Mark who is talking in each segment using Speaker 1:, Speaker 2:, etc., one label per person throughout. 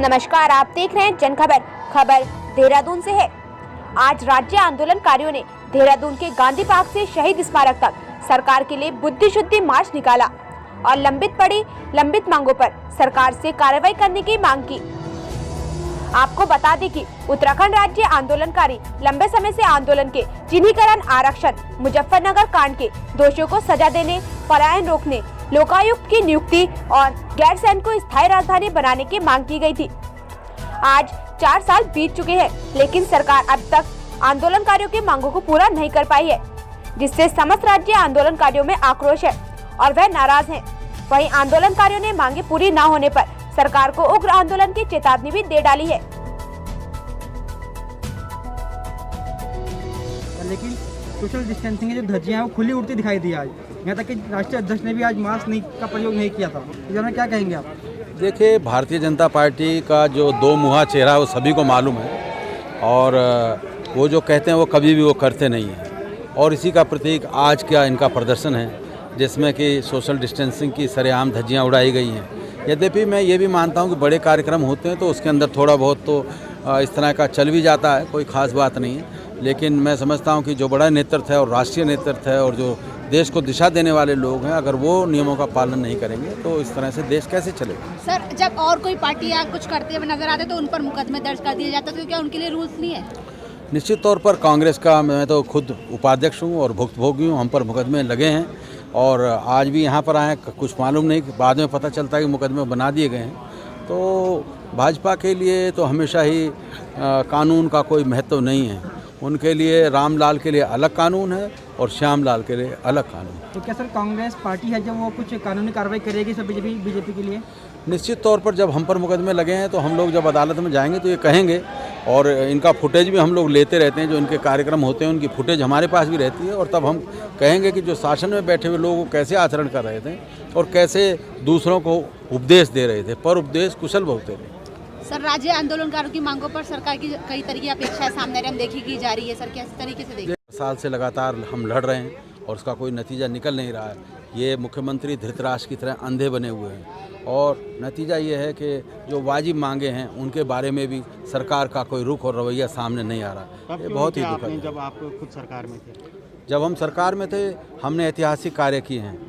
Speaker 1: नमस्कार, आप देख रहे हैं जन खबर। खबर देहरादून से है। आज राज्य आंदोलनकारियों ने देहरादून के गांधी पार्क से शहीद स्मारक तक सरकार के लिए बुद्धि शुद्धि मार्च निकाला और लंबित मांगों पर सरकार से कार्रवाई करने की मांग की। आपको बता दें कि उत्तराखंड राज्य आंदोलनकारी लंबे समय से आंदोलन के चिन्हीकरण, आरक्षण, मुजफ्फरनगर कांड के दोषियों को सजा देने, पलायन रोकने, लोकायुक्त की नियुक्ति और गैरसैंण को स्थायी राजधानी बनाने की मांग की गई थी। आज 4 साल बीत चुके हैं, लेकिन सरकार अब तक आंदोलनकारियों की मांगों को पूरा नहीं कर पाई है, जिससे समस्त राज्य आंदोलनकारियों में आक्रोश है और वह नाराज हैं। वहीं आंदोलनकारियों ने मांगे पूरी न होने पर सरकार को उग्र आंदोलन की चेतावनी भी दे डाली है।
Speaker 2: लेकिन सोशल डिस्टेंसिंग की जो धज्जियां हैं वो खुली उड़ती दिखाई दी आज। यहाँ तक कि राष्ट्रीय अध्यक्ष ने भी आज मास्क का प्रयोग नहीं किया था। इस बारे में क्या कहेंगे आप?
Speaker 3: देखिए, भारतीय जनता पार्टी का जो दो मुहा चेहरा है वो सभी को मालूम है और वो जो कहते हैं वो कभी भी वो करते नहीं हैं। और इसी का प्रतीक आज क्या इनका प्रदर्शन है, जिसमें कि सोशल डिस्टेंसिंग की सरेआम धज्जियां उड़ाई गई हैं। यद्यपि मैं ये भी मानता हूं कि बड़े कार्यक्रम होते हैं तो उसके अंदर थोड़ा बहुत तो इस तरह का चल भी जाता है, कोई ख़ास बात नहीं है। लेकिन मैं समझता हूं कि जो बड़ा नेतृत्व है और राष्ट्रीय नेतृत्व है और जो देश को दिशा देने वाले लोग हैं, अगर वो नियमों का पालन नहीं करेंगे तो इस तरह से देश कैसे चलेगा।
Speaker 4: सर, जब और कोई पार्टियां कुछ करते हुए नजर आते तो उन पर मुकदमे दर्ज कर दिए जाते, तो क्या उनके लिए रूल्स नहीं है?
Speaker 3: निश्चित तौर पर कांग्रेस का, मैं तो खुद उपाध्यक्ष हूँ और भुक्तभोगी हूँ, हम पर मुकदमे लगे हैं और आज भी यहाँ पर आए, कुछ मालूम नहीं, बाद में पता चलता है कि मुकदमे बना दिए गए हैं। तो भाजपा के लिए तो हमेशा ही कानून का कोई महत्व नहीं है। उनके लिए रामलाल के लिए अलग कानून है और श्यामलाल के लिए अलग कानून।
Speaker 2: तो क्या सर कांग्रेस पार्टी है जब वो कुछ कानूनी कार्रवाई करेगी सब बीजेपी के लिए?
Speaker 3: निश्चित तौर पर जब हम पर मुकदमे लगे हैं तो हम लोग जब अदालत में जाएंगे तो ये कहेंगे और इनका फुटेज भी हम लोग लेते रहते हैं। जो इनके कार्यक्रम होते हैं उनकी फुटेज हमारे पास भी रहती है और तब हम कहेंगे कि जो शासन में बैठे हुए लोग कैसे आचरण कर रहे थे और कैसे दूसरों को उपदेश दे रहे थे, पर उपदेश कुशल बहुत थे।
Speaker 4: सर, राज्य आंदोलनकारों की मांगों पर सरकार की कई तरह की अपेक्षाएं सामने देखी की जा रही है। सर, किस तरीके से देखिए?
Speaker 3: साल से लगातार हम लड़ रहे हैं और उसका कोई नतीजा निकल नहीं रहा है। ये मुख्यमंत्री धृतराष्ट्र की तरह अंधे बने हुए हैं और नतीजा ये है कि जो वाजिब मांगे हैं उनके बारे में भी सरकार का कोई रुख और रवैया सामने नहीं आ रहा। ये बहुत ही दुखद है।
Speaker 2: जब आप खुद सरकार में थे?
Speaker 3: जब हम सरकार में थे हमने ऐतिहासिक कार्य किए हैं।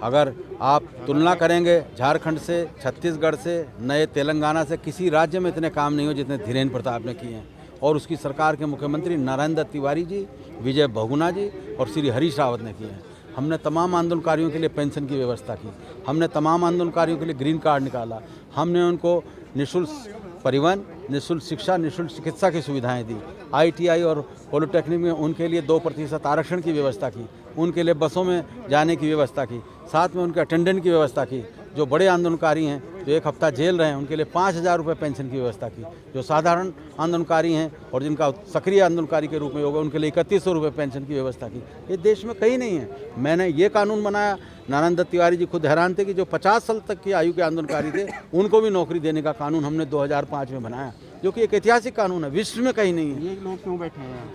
Speaker 3: अगर आप तुलना करेंगे झारखंड से, छत्तीसगढ़ से, नए तेलंगाना से, किसी राज्य में इतने काम नहीं हो जितने धीरेन्द्र प्रताप ने किए हैं। और उसकी सरकार के मुख्यमंत्री नारायण तिवारी जी, विजय बहुगुणा जी और श्री हरीश रावत ने किए हैं। हमने तमाम आंदोलनकारियों के लिए पेंशन की व्यवस्था की, हमने तमाम आंदोलनकारियों के लिए ग्रीन कार्ड निकाला, हमने उनको निःशुल्क परिवहन, निःशुल्क शिक्षा, निःशुल्क चिकित्सा की सुविधाएं दी। ITI और पॉलिटेक्निक में उनके लिए 2% आरक्षण की व्यवस्था की, उनके लिए बसों में जाने की व्यवस्था की, साथ में उनके अटेंडेंट की व्यवस्था की। जो बड़े आंदोलनकारी हैं जो 1 हफ्ता जेल रहे हैं उनके लिए 5000 रुपये पेंशन की व्यवस्था की। जो साधारण आंदोलनकारी हैं और जिनका सक्रिय आंदोलनकारी के रूप में होगा उनके लिए 3100 रुपये पेंशन की व्यवस्था की। ये देश में कहीं नहीं है। मैंने ये कानून बनाया, नारायण दत्त तिवारी जी खुद हैरान थे कि जो 50 साल तक की आयु के आंदोलनकारी थे उनको भी नौकरी देने का कानून हमने 2005 में बनाया, जो कि एक ऐतिहासिक कानून है, विश्व में कहीं नहीं है।
Speaker 2: ये लोग क्यों बैठे हैं?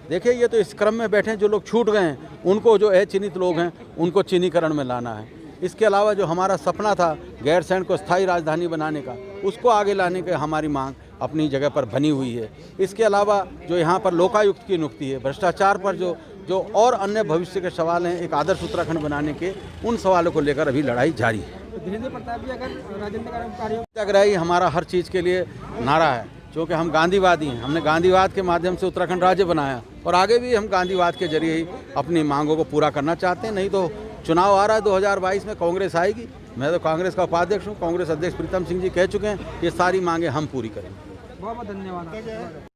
Speaker 3: देखिए, ये तो इस क्रम में बैठे हैं जो लोग छूट गए हैं, उनको जो अचिन्हित लोग हैं उनको चिन्हीकरण में लाना है। इसके अलावा जो हमारा सपना था गैरसैंण को स्थायी राजधानी बनाने का, उसको आगे लाने की हमारी मांग अपनी जगह पर बनी हुई है। इसके अलावा जो यहाँ पर लोकायुक्त की नियुक्ति है, भ्रष्टाचार पर जो और अन्य भविष्य के सवाल हैं, एक आदर्श उत्तराखंड बनाने के, उन सवालों को लेकर अभी लड़ाई जारी है।
Speaker 2: धीरेन्द्र प्रताप जी अगर राजनीतिक
Speaker 3: सत्याग्रही हमारा हर चीज़ के लिए नारा है, क्योंकि हम गांधीवादी हैं। हमने गांधीवाद के माध्यम से उत्तराखंड राज्य बनाया और आगे भी हम गांधीवाद के जरिए ही अपनी मांगों को पूरा करना चाहते हैं। नहीं तो चुनाव आ रहा है 2022 में, कांग्रेस आएगी। मैं तो कांग्रेस का उपाध्यक्ष हूँ, कांग्रेस अध्यक्ष प्रीतम सिंह जी कह चुके हैं ये सारी मांगे हम पूरी करेंगे।
Speaker 2: बहुत बहुत धन्यवाद।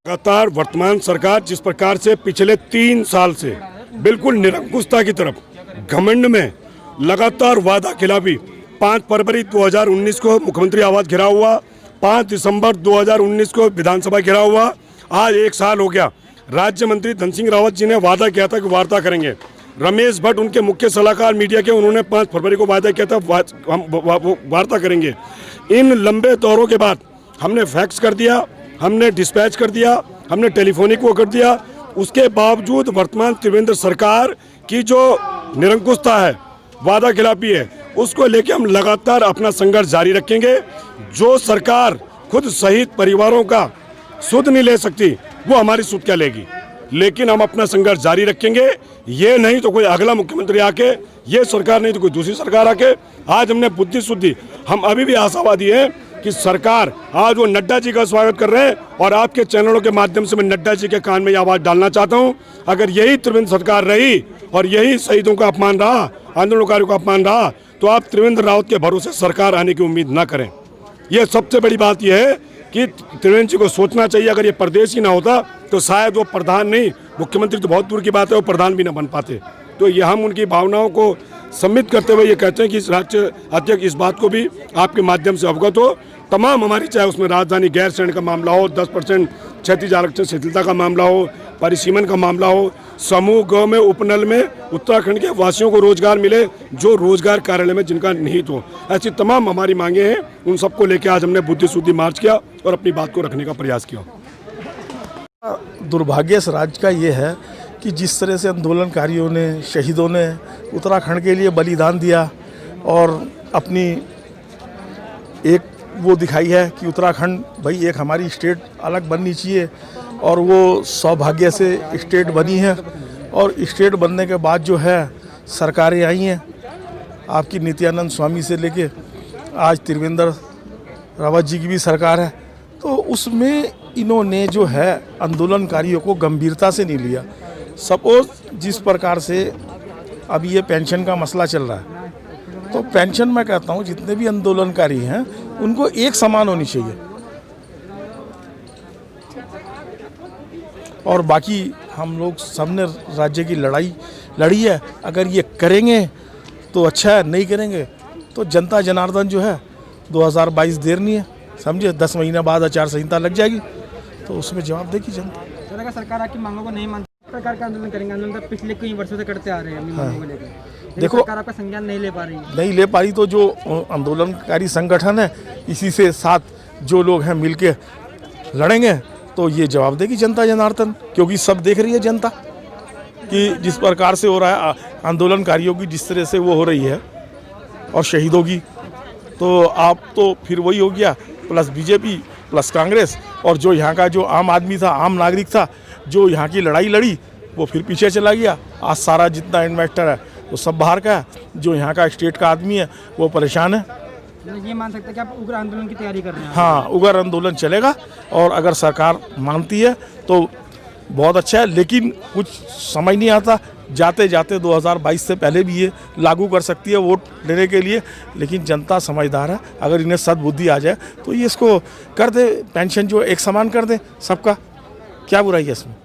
Speaker 5: लगातार वर्तमान सरकार जिस प्रकार से पिछले 3 साल से बिल्कुल निरंकुशता की तरफ, घमंड में लगातार वादा खिलाफी, 5 फरवरी 2019 को मुख्यमंत्री आवास घिरा हुआ, 5 दिसंबर 2019 को विधानसभा घिरा हुआ, आज 1 साल हो गया। राज्य मंत्री धन सिंह रावत जी ने वादा किया था कि वार्ता करेंगे। रमेश भट्ट उनके मुख्य सलाहकार मीडिया के, उन्होंने 5 फरवरी को वादा किया था हम वार्ता करेंगे। इन लंबे दौरों के बाद हमने फैक्स कर दिया, हमने डिस्पैच कर दिया, हमने टेलीफोनिक वो कर दिया। उसके बावजूद वर्तमान त्रिवेंद्र सरकार की जो निरंकुशता है, वादा खिलाफी है, उसको लेके हम लगातार अपना संघर्ष जारी रखेंगे। जो सरकार खुद शहीद परिवारों का सुध नहीं ले सकती, वो हमारी सुध क्या लेगी। लेकिन हम अपना संघर्ष जारी रखेंगे। ये नहीं तो कोई अगला मुख्यमंत्री आके, ये सरकार नहीं तो कोई दूसरी सरकार आके, आज हमने बुद्धि शुद्धि, हम अभी भी आशावादी हैं कि सरकार, आज वो नड्डा जी का स्वागत कर रहे हैं और आपके चैनलों के माध्यम से मैं नड्डा जी के कान में ये आवाज़ डालना चाहता हूँ, अगर यही त्रिवेंद्र सरकार रही और यही शहीदों का अपमान रहा, आंदोलनकारियों का अपमान रहा, तो आप त्रिवेंद्र रावत के भरोसे सरकार आने की उम्मीद ना करें। ये सबसे बड़ी बात यह है कि त्रिवेंद्र जी को सोचना चाहिए, अगर ये प्रदेश ही ना होता तो शायद वो प्रधान नहीं, मुख्यमंत्री तो बहुत दूर की बात है, वो प्रधान भी ना बन पाते। तो ये हम उनकी भावनाओं को सम्मिलित करते हुए ये कहते हैं कि राज्य अध्यक्ष इस बात को भी आपके माध्यम से अवगत हो। तमाम हमारी, चाहे उसमें राजधानी गैर शरण का मामला हो, 10% क्षैतिज आरक्षण शिथिलता का मामला हो, परिसीमन का मामला हो, समूह ग में उपनल में उत्तराखंड के वासियों को रोजगार मिले जो रोजगार कार्यालय में जिनका निहित हो, ऐसी तमाम हमारी मांगे हैं। उन सबको लेकर आज हमने बुद्धि शुद्धि मार्च किया और अपनी बात को रखने का प्रयास किया।
Speaker 6: दुर्भाग्य इस राज्य का ये है कि जिस तरह से आंदोलनकारियों ने, शहीदों ने उत्तराखंड के लिए बलिदान दिया और अपनी एक वो दिखाई है कि उत्तराखंड भाई एक हमारी स्टेट अलग बननी चाहिए, और वो सौभाग्य से स्टेट बनी है। और स्टेट बनने के बाद जो है सरकारें आई हैं, आपकी नित्यानंद स्वामी से लेके आज त्रिवेंद्र रावत जी की भी सरकार है, तो उसमें इन्होंने जो है आंदोलनकारियों को गंभीरता से नहीं लिया। सपोज जिस प्रकार से अब ये पेंशन का मसला चल रहा है, तो पेंशन मैं कहता हूँ जितने भी आंदोलनकारी हैं उनको एक समान होनी चाहिए, और बाकी हम लोग सबने राज्य की लड़ाई लड़ी है। अगर ये करेंगे तो अच्छा है, नहीं करेंगे तो जनता जनार्दन जो है 2022 देर नहीं है, समझे, 10 महीने बाद आचार संहिता लग जाएगी, तो उसमें जवाब देगी जनता।
Speaker 2: सर, अगर सरकार आपकी मांगों को नहीं मानती, प्रकार का आंदोलन करेंगे। आंदोलन तो पिछले कई वर्षों से करते आ रहे हैं अपनी मांगों को लेकर।
Speaker 6: देखो,
Speaker 2: सरकार आपका संज्ञान नहीं ले पा रही है।
Speaker 6: नहीं ले पा रही तो जो आंदोलनकारी संगठन है, इसी से साथ जो लोग हैं मिलके लड़ेंगे तो ये जवाब देगी जनता जनार्दन, क्योंकि सब देख रही है जनता कि जिस प्रकार से हो रहा है आंदोलनकारियों की, जिस तरह से वो हो रही है और शहीदों की, तो आप तो फिर वही हो गया प्लस बीजेपी प्लस कांग्रेस, और जो यहाँ का जो आम आदमी था, आम नागरिक था, जो यहाँ की लड़ाई लड़ी वो फिर पीछे चला गया। आज सारा जितना इन्वेस्टर है वो सब बाहर का है, जो यहाँ का स्टेट का आदमी है वो परेशान है।
Speaker 2: ये मान सकते हैं कि आप उग्र आंदोलन की तैयारी कर रहे हैं?
Speaker 6: हाँ, उग्र आंदोलन चलेगा, और अगर सरकार मानती है तो बहुत अच्छा है, लेकिन कुछ समझ नहीं आता, जाते जाते 2022 से पहले भी ये लागू कर सकती है वोट लेने के लिए। लेकिन जनता समझदार है, अगर इन्हें सद्बुद्धि आ जाए तो ये इसको कर दे, पेंशन जो एक समान कर दे सबका, क्या बुराई है इसमें।